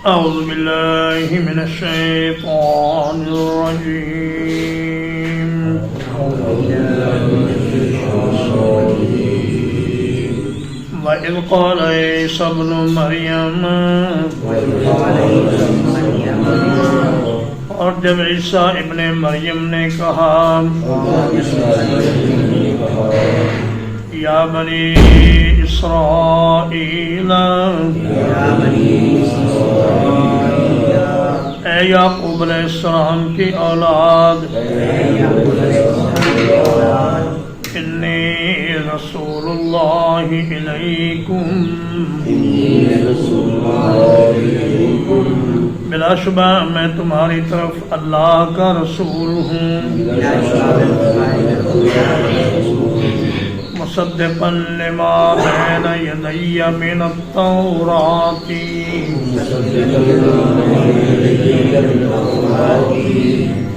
أعوذ بالله من الشيطان الرجيم وإذ قال عيسى ابن مريم اور جب عیسیٰ ابن مریم نے کہا یا بنی اسرائیل اے یعقوب علیہ السلام کی اولاد انی رسول اللہ الیکم بلا شبہ میں تمہاری طرف اللہ کا رسول ہوں مصدقا لما بین یدی من التوراۃ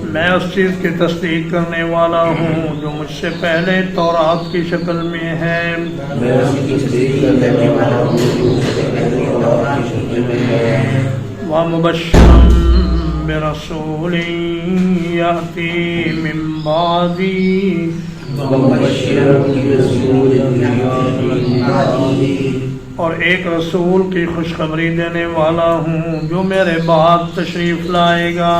میں اس چیز کی تصدیق کرنے والا ہوں جو مجھ سے پہلے تورات کی شکل میں ہے وَمُبَشِّرًا بِرَسُولٍ يَأْتِي مِن بَعْدِي اور ایک رسول کی خوشخبری دینے والا ہوں جو میرے بعد تشریف لائے گا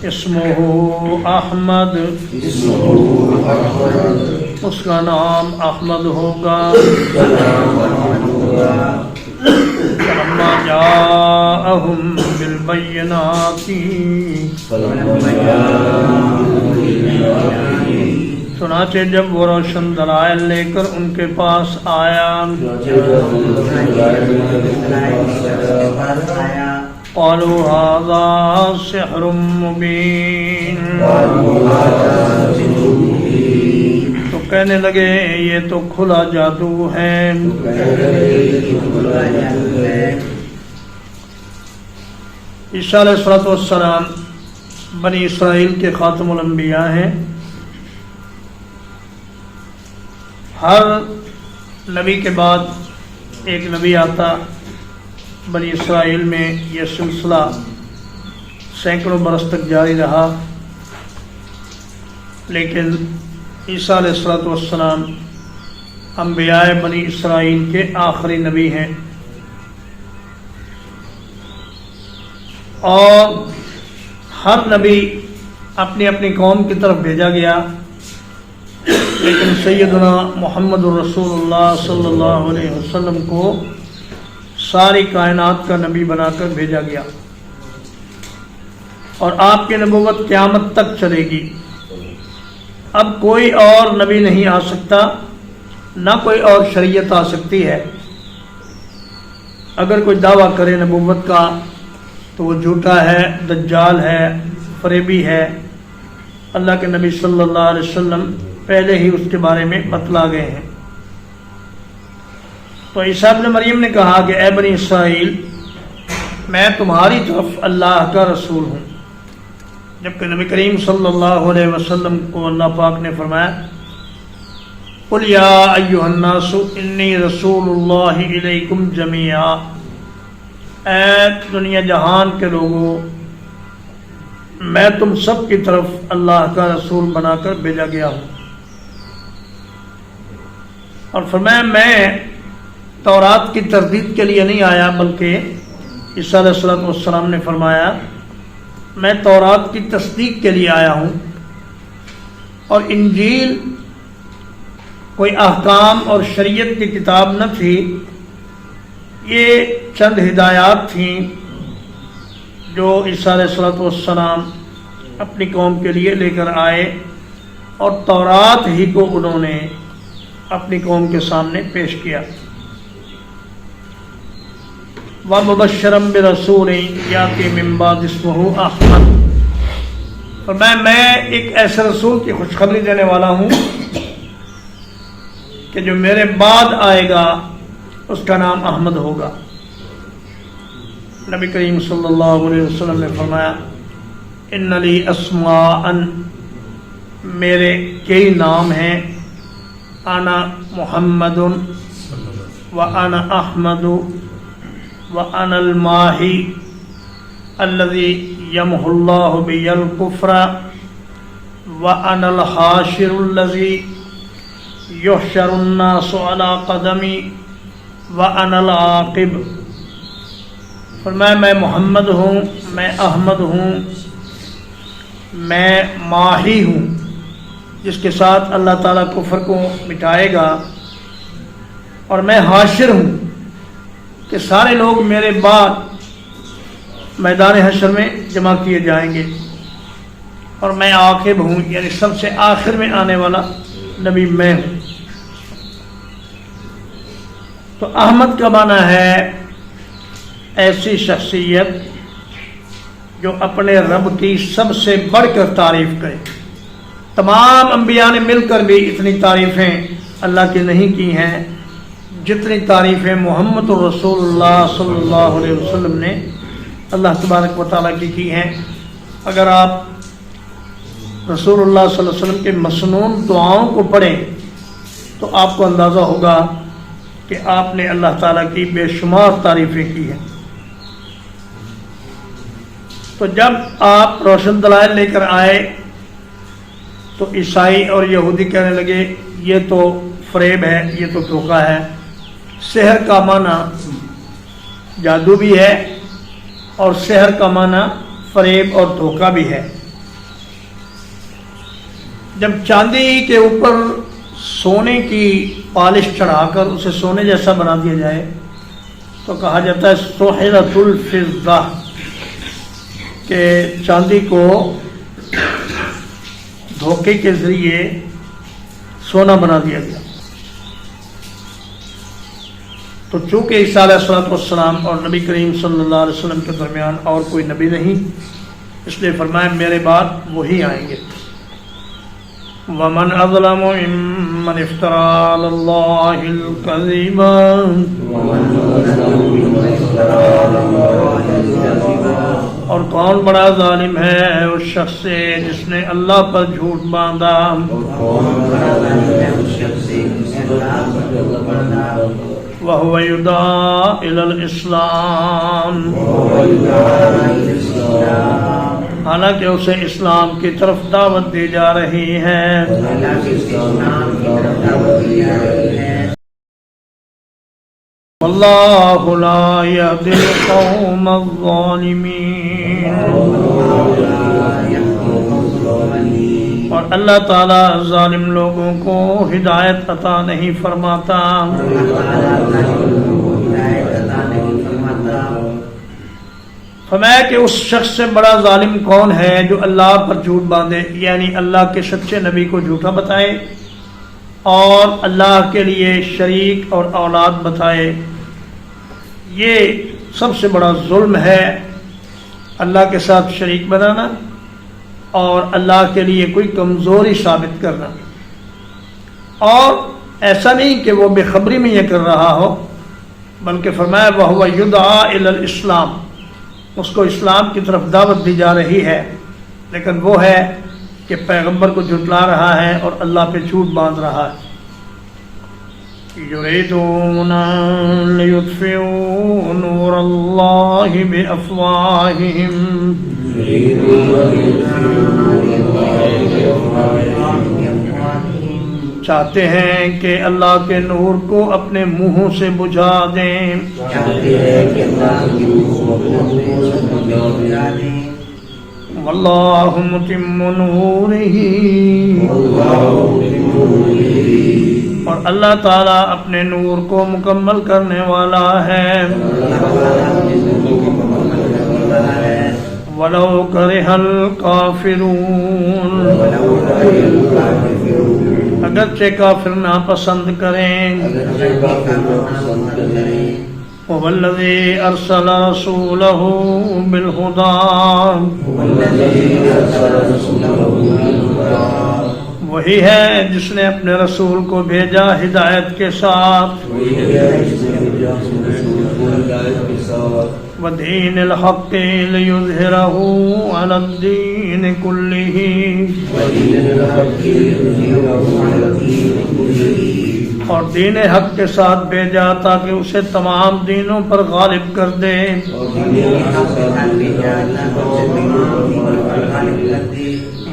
اسمہ احمد اس کا نام احمد ہوگا فلما جاءہم بالبینات چنانچہ جب وہ روشن دلائل لے کر ان کے پاس آیا قالوا هذا سحر مبین تو کہنے لگے یہ تو کھلا جادو ہے عیسیٰ علیہ السلام بنی اسرائیل کے خاتم الانبیاء ہیں ہر نبی کے بعد ایک نبی آتا بنی اسرائیل میں یہ سلسلہ سینکڑوں برس تک جاری رہا لیکن عیسیٰ علیہ السلام انبیاء بنی اسرائیل کے آخری نبی ہیں اور ہر نبی اپنی اپنی قوم کی طرف بھیجا گیا لیکن سیدنا محمد الرسول اللہ صلی اللہ علیہ وسلم کو ساری کائنات کا نبی بنا کر بھیجا گیا اور آپ کی نبوت قیامت تک چلے گی اب کوئی اور نبی نہیں آ سکتا نہ کوئی اور شریعت آ سکتی ہے اگر کوئی دعویٰ کرے نبوت کا تو وہ جھوٹا ہے دجال ہے فریبی ہے اللہ کے نبی صلی اللہ علیہ وسلم پہلے ہی اس کے بارے میں بتلا گئے ہیں تو عیسیٰ ابن مریم نے کہا کہ اے بنی اسرائیل میں تمہاری طرف اللہ کا رسول ہوں جبکہ نبی کریم صلی اللہ علیہ وسلم کو اللہ پاک نے فرمایا قل یا ایھا الناس انی رسول اللہ الیکم جمیعا اے دنیا جہان کے لوگوں میں تم سب کی طرف اللہ کا رسول بنا کر بھیجا گیا ہوں اور فرمایا میں تورات کی تردید کے لیے نہیں آیا بلکہ عیسیٰ علیہ السلام نے فرمایا میں تورات کی تصدیق کے لیے آیا ہوں اور انجیل کوئی احکام اور شریعت کی کتاب نہ تھی یہ چند ہدایات تھیں جو عیسیٰ علیہ السلام اپنی قوم کے لیے لے کر آئے اور تورات ہی کو انہوں نے اپنی قوم کے سامنے پیش کیا وَمُبَشِّرًا بِرَسُولٍ يَأْتِي مِن بَعْدِهِ اسْمُهُ أَحْمَدُ میں ایک ایسے رسول کی خوشخبری دینے والا ہوں کہ جو میرے بعد آئے گا اس کا نام احمد ہوگا نبی کریم صلی اللہ علیہ وسلم نے فرمایا ان لی اسماء میرے کئی نام ہیں انا محمد وأنا أحمد وأنا الماحي الذي يمحو الله بي الكفر وأنا الحاشر الذي يحشر الناس على قدمي وأنا العاقب. فرمایا میں محمد ہوں، میں احمد ہوں، میں ماحی ہوں جس کے ساتھ اللہ تعالیٰ کفر کو مٹائے گا، اور میں حاشر ہوں کہ سارے لوگ میرے بعد میدان حشر میں جمع کیے جائیں گے، اور میں عاقب ہوں یعنی سب سے آخر میں آنے والا نبی میں ہوں. تو احمد کا معنی ہے ایسی شخصیت جو اپنے رب کی سب سے بڑھ کر تعریف کرے. تمام انبیاء نے مل کر بھی اتنی تعریفیں اللہ کی نہیں کی ہیں جتنی تعریفیں محمد رسول اللہ صلی اللہ علیہ وسلم نے اللہ تبارک و تعالیٰ کی ہیں. اگر آپ رسول اللہ صلی اللہ علیہ وسلم کے مسنون دعاؤں کو پڑھیں تو آپ کو اندازہ ہوگا کہ آپ نے اللہ تعالیٰ کی بے شمار تعریفیں کی ہیں. تو جب آپ روشن دلائل لے کر آئے تو عیسائی اور یہودی کہنے لگے یہ تو فریب ہے، یہ تو دھوکہ ہے. سحر کا معنی جادو بھی ہے اور سحر کا معنی فریب اور دھوکہ بھی ہے. جب چاندی کے اوپر سونے کی پالش چڑھا کر اسے سونے جیسا بنا دیا جائے تو کہا جاتا ہے سحرۃ الفضہ، کہ چاندی کو دھوکے کے ذریعے سونا بنا دیا گیا. تو چونکہ عیسیٰ علیہ السلام اور نبی کریم صلی اللہ علیہ وسلم کے درمیان اور کوئی نبی نہیں، اس لیے فرمایا میرے بعد وہی آئیں گے. وَمَنْ أَظْلَمُ مِمَّنِ افْتَرَىٰ عَلَى اللَّهِ الْكَذِبَ. اور کون بڑا ظالم ہے اس شخص سے جس نے اللہ پر جھوٹ باندھا. وَهُوَ يُدْعَىٰ إِلَى الْإِسْلَامِ، حالانکہ اسے اسلام کی طرف دعوت دی جا رہی ہے. واللہ لا يهدي القوم الظالمین. اور اللہ تعالیٰ ظالم لوگوں کو ہدایت عطا نہیں فرماتا. فرمایا کہ اس شخص سے بڑا ظالم کون ہے جو اللہ پر جھوٹ باندھے، یعنی اللہ کے سچے نبی کو جھوٹا بتائے اور اللہ کے لیے شریک اور اولاد بتائے. یہ سب سے بڑا ظلم ہے، اللہ کے ساتھ شریک بنانا اور اللہ کے لیے کوئی کمزوری ثابت کرنا. اور ایسا نہیں کہ وہ بے خبری میں یہ کر رہا ہو، بلکہ فرمایا وَهُوَ يُدْعَىٰ إِلَى الْإِسْلَامِ، اس کو اسلام کی طرف دعوت دی جا رہی ہے، لیکن وہ ہے کہ پیغمبر کو جھٹلا رہا ہے اور اللہ پہ جھوٹ باندھ رہا ہے. یریدون لیطفئوا نور اللہ بافواہہم، چاہتے ہیں کہ اللہ کے نور کو اپنے منہوں سے بجھا دیں. واللہ متم نورہ، اور اللہ تعالیٰ اپنے نور کو مکمل کرنے والا ہے. وَلَوْ كَرِهَ الْكَافِرُونَ، اگرچہ کافر ناپسند کریں. وَهُوَ الَّذِي أَرْسَلَ رَسُولَهُ بِالْهُدَىٰ، وہی ہے جس نے اپنے رسول کو بھیجا ہدایت کے ساتھ. وَدِينِ الْحَقِّ لِيُظْهِرَهُ عَلَى الدِّينِ كُلِّهِ، اور دین حق کے ساتھ بھیجا تاکہ اسے تمام دینوں پر غالب کر دے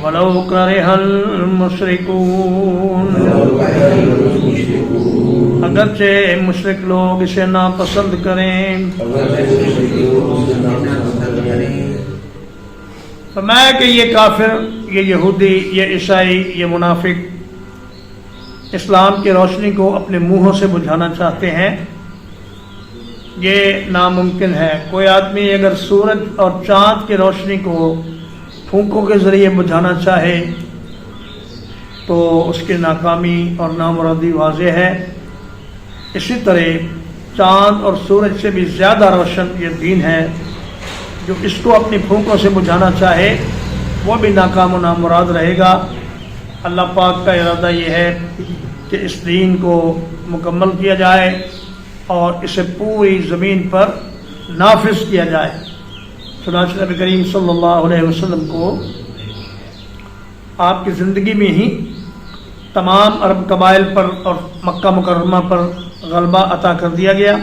وَلَوْ كَرِهَ الْمُشْرِكُونَ اگرچہ مشرک لوگ اسے ناپسند کریں فرمایا کہ یہ کافر، یہ یہودی، یہ عیسائی، یہ منافق اسلام کی روشنی کو اپنے منہوں سے بجھانا چاہتے ہیں، یہ ناممکن ہے۔ کوئی آدمی اگر سورج اور چاند کی روشنی کو پھونکوں کے ذریعے بجھانا چاہے تو اس کی ناکامی اور نامرادی واضح ہے۔ اسی طرح چاند اور سورج سے بھی زیادہ روشن یہ دین ہے، جو اس کو اپنی پھونکوں سے بجھانا چاہے وہ بھی ناکام و نامراد رہے گا۔ اللہ پاک کا ارادہ یہ ہے کہ اس دین کو مکمل کیا جائے اور اسے پوری زمین پر نافذ کیا جائے۔ چنانچہ نبی کریم صلی اللہ علیہ وسلم کو آپ کی زندگی میں ہی تمام عرب قبائل پر اور مکہ مکرمہ پر غلبہ عطا کر دیا گیا،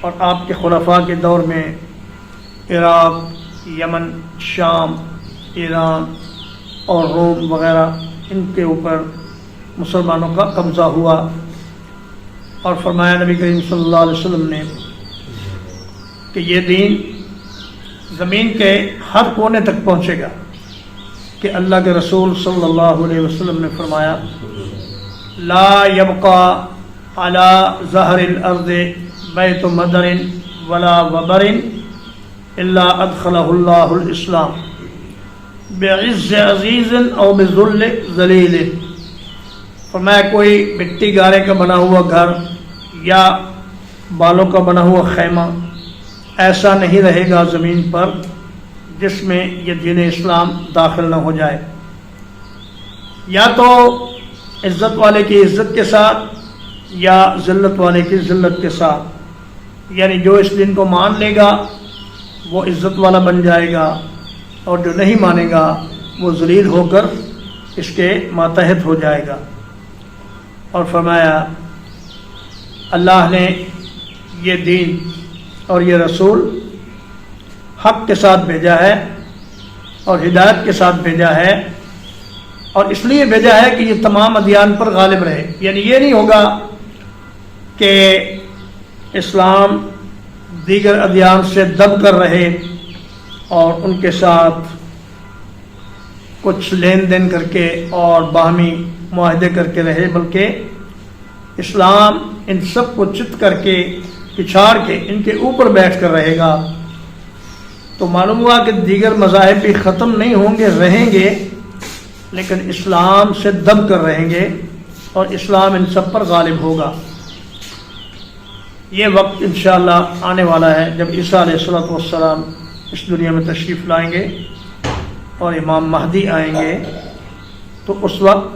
اور آپ کے خلفاء کے دور میں عراق، یمن، شام، ایران اور روم وغیرہ ان کے اوپر مسلمانوں کا قبضہ ہوا، اور فرمایا نبی کریم صلی اللہ علیہ وسلم نے کہ یہ دین زمین کے ہر کونے تک پہنچے گا، کہ اللہ کے رسول صلی اللہ علیہ وسلم نے فرمایا لا یبقى علی ظہر الارض بیت مدر ولا وبر الا ادخلہ اللہ الاسلام بعز عزیز او بذل ذلیل۔ فرمایا کوئی مٹی گارے کا بنا ہوا گھر یا بالوں کا بنا ہوا خیمہ ایسا نہیں رہے گا زمین پر جس میں یہ دین اسلام داخل نہ ہو جائے، یا تو عزت والے کی عزت کے ساتھ یا ذلت والے کی ذلت کے ساتھ، یعنی جو اس دین کو مان لے گا وہ عزت والا بن جائے گا، اور جو نہیں مانے گا وہ ذلیل ہو کر اس کے ماتحت ہو جائے گا۔ اور فرمایا اللہ نے یہ دین اور یہ رسول حق کے ساتھ بھیجا ہے اور ہدایت کے ساتھ بھیجا ہے، اور اس لیے بھیجا ہے کہ یہ تمام ادیان پر غالب رہے۔ یعنی یہ نہیں ہوگا کہ اسلام دیگر ادیان سے دب کر رہے اور ان کے ساتھ کچھ لین دین کر کے اور باہمی معاہدے کر کے رہے، بلکہ اسلام ان سب کو چت کر کے پچھاڑ کے ان کے اوپر بیٹھ کر رہے گا۔ تو معلوم ہوا کہ دیگر مذاہب بھی ختم نہیں ہوں گے، رہیں گے، لیکن اسلام سے دب کر رہیں گے اور اسلام ان سب پر غالب ہوگا۔ یہ وقت انشاءاللہ آنے والا ہے جب عیسیٰ علیہ السلام اس دنیا میں تشریف لائیں گے اور امام مہدی آئیں گے، تو اس وقت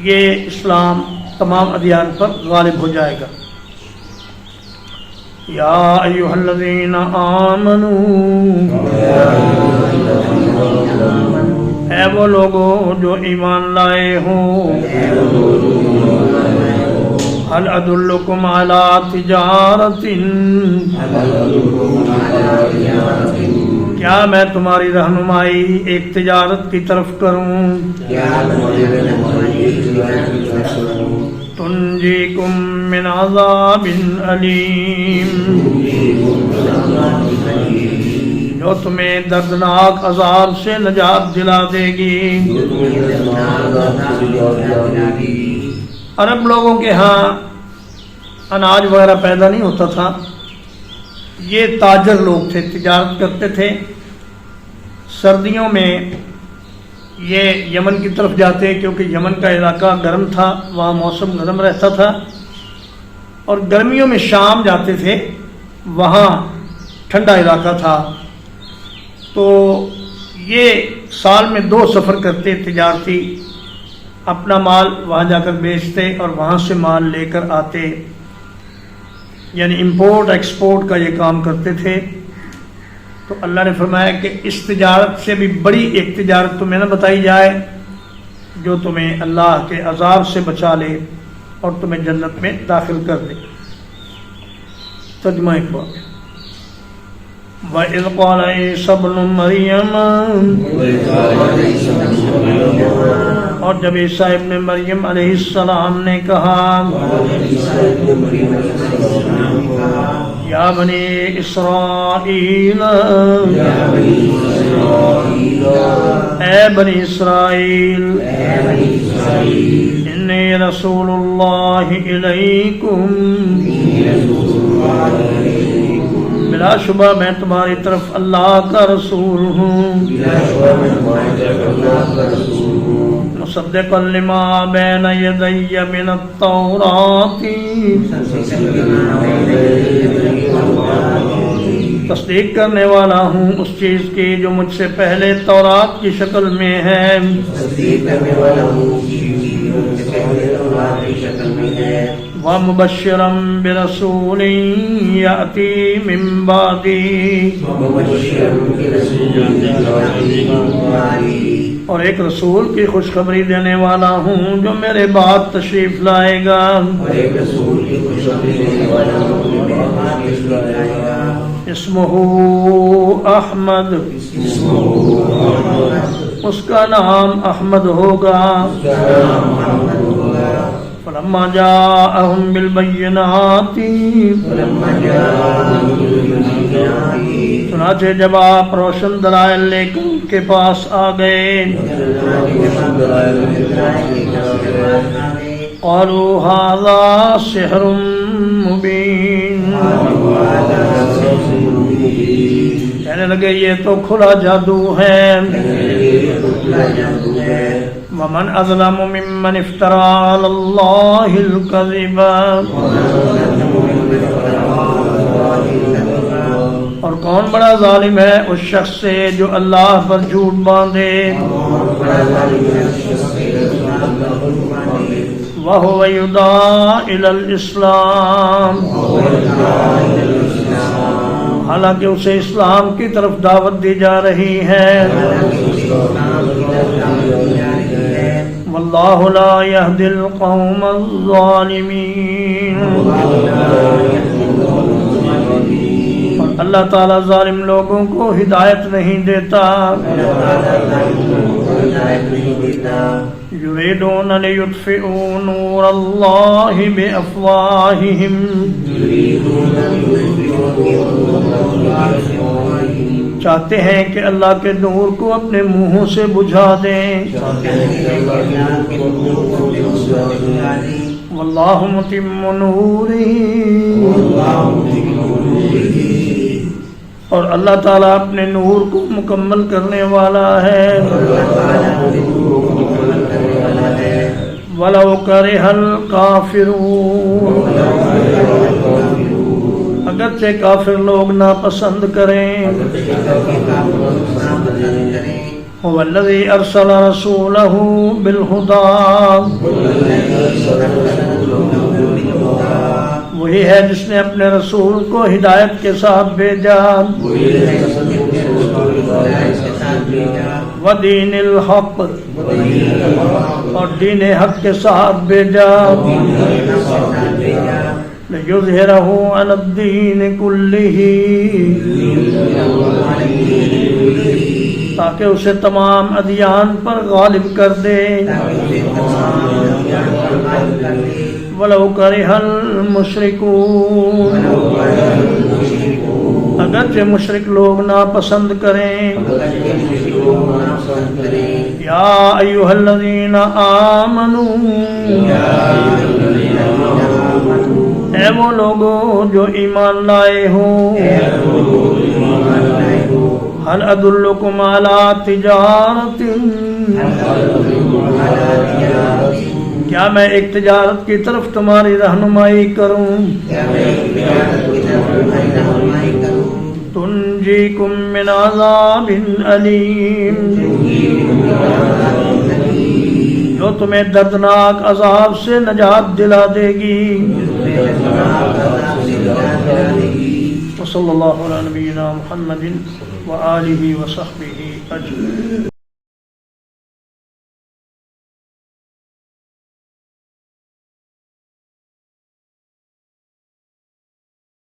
یہ اسلام تمام ادیان پر غالب ہو جائے گا۔ یا ایھا الذین آمنوا، اے وہ لوگوں جو ایمان لائے ہوں، هل ادلکم علی تجارت، کیا میں تمہاری رہنمائی ایک تجارت کی طرف کروں، تنجیکم من عذاب علیم، جو تمہیں دردناک عذاب سے نجات دلا دے گی۔ عرب لوگوں کے ہاں اناج وغیرہ پیدا نہیں ہوتا تھا، یہ تاجر لوگ تھے، تجارت کرتے تھے۔ سردیوں میں یہ یمن کی طرف جاتے کیونکہ یمن کا علاقہ گرم تھا، وہاں موسم گرم رہتا تھا، اور گرمیوں میں شام جاتے تھے، وہاں ٹھنڈا علاقہ تھا۔ تو یہ سال میں 2 سفر کرتے تجارتی، اپنا مال وہاں جا کر بیچتے اور وہاں سے مال لے کر آتے، یعنی امپورٹ ایکسپورٹ کا یہ کام کرتے تھے۔ تو اللہ نے فرمایا کہ اس تجارت سے بھی بڑی ایک تجارت تمہیں نہ بتائی جائے جو تمہیں اللہ کے عذاب سے بچا لے۔ اور تمہیں جنت میں داخل کر دے۔ ترجمہ ایک بار، وَإِذْ قَالَ عِيسَى ابْنُ مَرْيَمَ، اور جب عیسیٰ ابن مریم علیہ السلام نے کہا، یا بنی اسرائیل، اے بنی اسرائیل، انی رسول اللہ الیکم، بلا شبہ میں تمہاری طرف اللہ کا رسول ہوں، مصدقا لما بین یدی من التوراۃ، تصدیق کرنے والا ہوں اس چیز کی جو مجھ سے پہلے تورات کی شکل میں ہے، وَمُبَشِّرًا بِرَسُولٍ يَأْتِي مِن بَعْدِي، اور ایک رسول کی خوشخبری دینے والا ہوں جو میرے بعد تشریف لائے گا، اسمہ احمد، اس کا نام احمد ہوگا، فلما جاءهم بالبینات، چنانچہ جب آپ روشن دلائل لے کر ان کے پاس آ گئے، قالوا هذا سحر مبین، کہنے لگے یہ تو کھلا جادو ہے، ومن اظلم ممن افترى على الله الكذب، اور کون بڑا ظالم ہے اس شخص سے جو اللہ پر جھوٹ باندھے، وَهُوَ يُدْعَىٰ إِلَى الْإِسْلَامِ، حالانکہ اسے اسلام کی طرف دعوت دی جا رہی ہے، واللہ لا يهدي القوم الظالمین، اور اللہ تعالیٰ ظالم لوگوں کو ہدایت نہیں دیتا، یریدون لیطفئوا نور اللہ بافواہہم، چاہتے ہیں کہ اللہ کے نور کو اپنے منہوں سے بجھا دیں، واللہ متم نورہ، اور اللہ تعالیٰ اپنے نور کو مکمل کرنے والا ہے، وَلَوْ كَرِهَ الْكَافِرُونَ، اگرچہ کافر لوگ ناپسند کریں، هُوَ الَّذِي أَرْسَلَ رَسُولَهُ بِالْهُدَىٰ، وہی ہے جس نے اپنے رسول کو ہدایت کے ساتھ بھیجا، وَدِينِ الْحَقِّ، اور دین حق کے ساتھ بھیجا، لِيُظْهِرَهُ عَلَى الدِّينِ كُلِّهِ، تاکہ اسے تمام ادیان پر غالب کر دے، وَلَوْ كَرِهَ الْمُشْرِكُونَ، اگرچہ مشرک لوگ ناپسند کریں، یا ایھا الذین آمنوا، اے وہ لوگوں جو ایمان لائے ہوں، هل ادلکم علی تجارت، کیا میں ایک تجارت کی طرف تمہاری رہنمائی کروں، تنجیکم من عذاب علیم، جو تمہیں دردناک عذاب سے نجات دلا دے گی، وصلی اللہ علی نبینا محمد وآلہ وصحبہ اجمعین۔